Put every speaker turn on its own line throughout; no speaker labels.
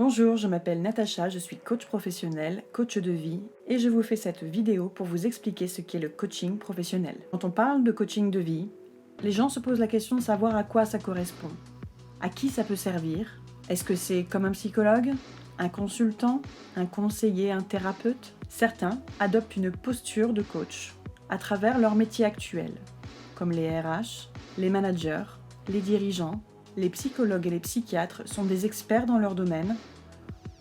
Bonjour, je m'appelle Natacha, je suis coach professionnel, coach de vie et je vous fais cette vidéo pour vous expliquer ce qu'est le coaching professionnel. Quand on parle de coaching de vie, les gens se posent la question de savoir à quoi ça correspond, à qui ça peut servir. Est-ce que c'est comme un psychologue, un consultant, un conseiller, un thérapeute? Certains adoptent une posture de coach à travers leur métier actuel, comme les RH, les managers, les dirigeants. Les psychologues et les psychiatres sont des experts dans leur domaine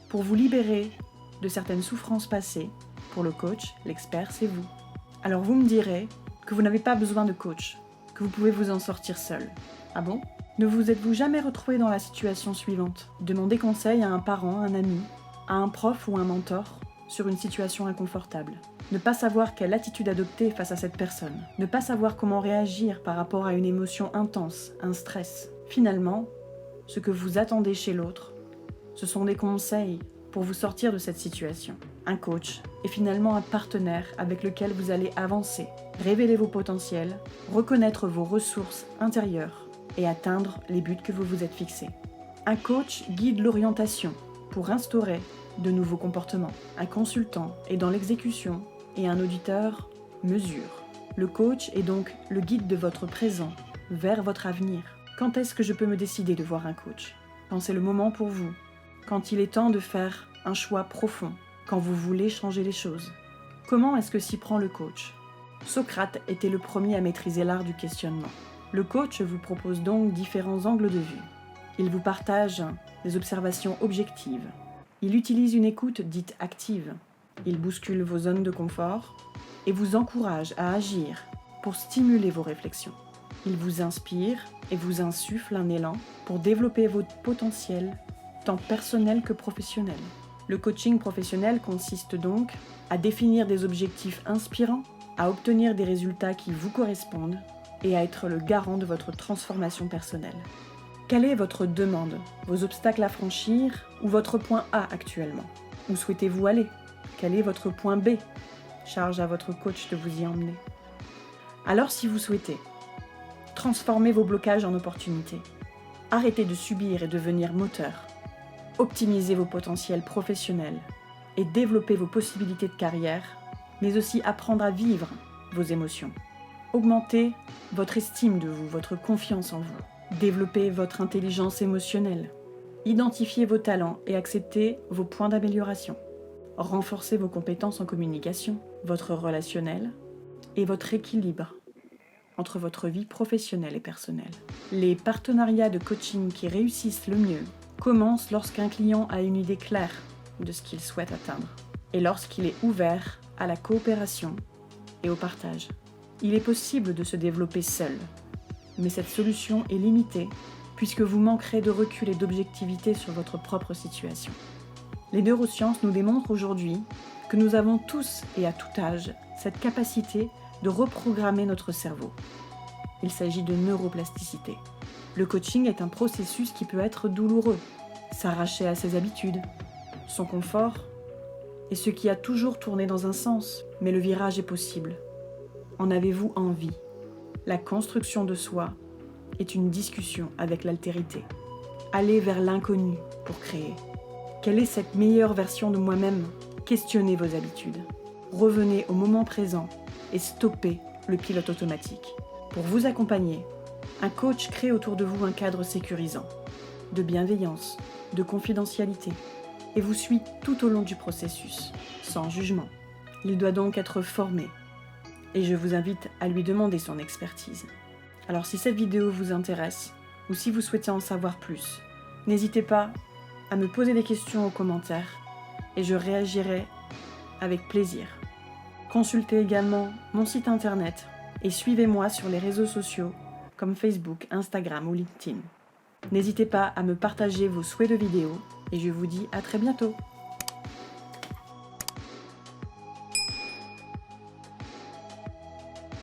pour vous libérer de certaines souffrances passées. Pour le coach, l'expert, c'est vous. Alors vous me direz que vous n'avez pas besoin de coach, que vous pouvez vous en sortir seul. Ah bon? Ne vous êtes-vous jamais retrouvé dans la situation suivante? Demander conseil à un parent, un ami, à un prof ou un mentor sur une situation inconfortable. Ne pas savoir quelle attitude adopter face à cette personne. Ne pas savoir comment réagir par rapport à une émotion intense, un stress. Finalement, ce que vous attendez chez l'autre, ce sont des conseils pour vous sortir de cette situation. Un coach est finalement un partenaire avec lequel vous allez avancer, révéler vos potentiels, reconnaître vos ressources intérieures et atteindre les buts que vous vous êtes fixés. Un coach guide l'orientation pour instaurer de nouveaux comportements. Un consultant est dans l'exécution et un auditeur mesure. Le coach est donc le guide de votre présent vers votre avenir. Quand est-ce que je peux me décider de voir un coach? Quand c'est le moment pour vous, quand il est temps de faire un choix profond, quand vous voulez changer les choses. Comment est-ce que s'y prend le coach? Socrate était le premier à maîtriser l'art du questionnement. Le coach vous propose donc différents angles de vue. Il vous partage des observations objectives. Il utilise une écoute dite active. Il bouscule vos zones de confort et vous encourage à agir pour stimuler vos réflexions. Il vous inspire et vous insuffle un élan pour développer votre potentiel, tant personnel que professionnel. Le coaching professionnel consiste donc à définir des objectifs inspirants, à obtenir des résultats qui vous correspondent et à être le garant de votre transformation personnelle. Quelle est votre demande, vos obstacles à franchir ou votre point A actuellement? Où souhaitez-vous aller? Quel est votre point B? Charge à votre coach de vous y emmener. Alors si vous souhaitez transformez vos blocages en opportunités. Arrêtez de subir et devenir moteur. Optimisez vos potentiels professionnels et développez vos possibilités de carrière, mais aussi apprendre à vivre vos émotions. Augmentez votre estime de vous, votre confiance en vous. Développez votre intelligence émotionnelle. Identifiez vos talents et acceptez vos points d'amélioration. Renforcez vos compétences en communication, votre relationnel et votre équilibre entre votre vie professionnelle et personnelle. Les partenariats de coaching qui réussissent le mieux commencent lorsqu'un client a une idée claire de ce qu'il souhaite atteindre et lorsqu'il est ouvert à la coopération et au partage. Il est possible de se développer seul, mais cette solution est limitée puisque vous manquerez de recul et d'objectivité sur votre propre situation. Les neurosciences nous démontrent aujourd'hui que nous avons tous et à tout âge cette capacité de reprogrammer notre cerveau. Il s'agit de neuroplasticité. Le coaching est un processus qui peut être douloureux, s'arracher à ses habitudes, son confort, et ce qui a toujours tourné dans un sens, mais le virage est possible. En avez-vous envie? La construction de soi est une discussion avec l'altérité. Allez vers l'inconnu pour créer. Quelle est cette meilleure version de moi-même? Questionnez vos habitudes. Revenez au moment présent et stoppez le pilote automatique. Pour vous accompagner, un coach crée autour de vous un cadre sécurisant, de bienveillance, de confidentialité, et vous suit tout au long du processus, sans jugement. Il doit donc être formé, et je vous invite à lui demander son expertise. Alors si cette vidéo vous intéresse, ou si vous souhaitez en savoir plus, n'hésitez pas à me poser des questions aux commentaires, et je réagirai avec plaisir. Consultez également mon site internet et suivez-moi sur les réseaux sociaux comme Facebook, Instagram ou LinkedIn. N'hésitez pas à me partager vos souhaits de vidéos et je vous dis à très bientôt.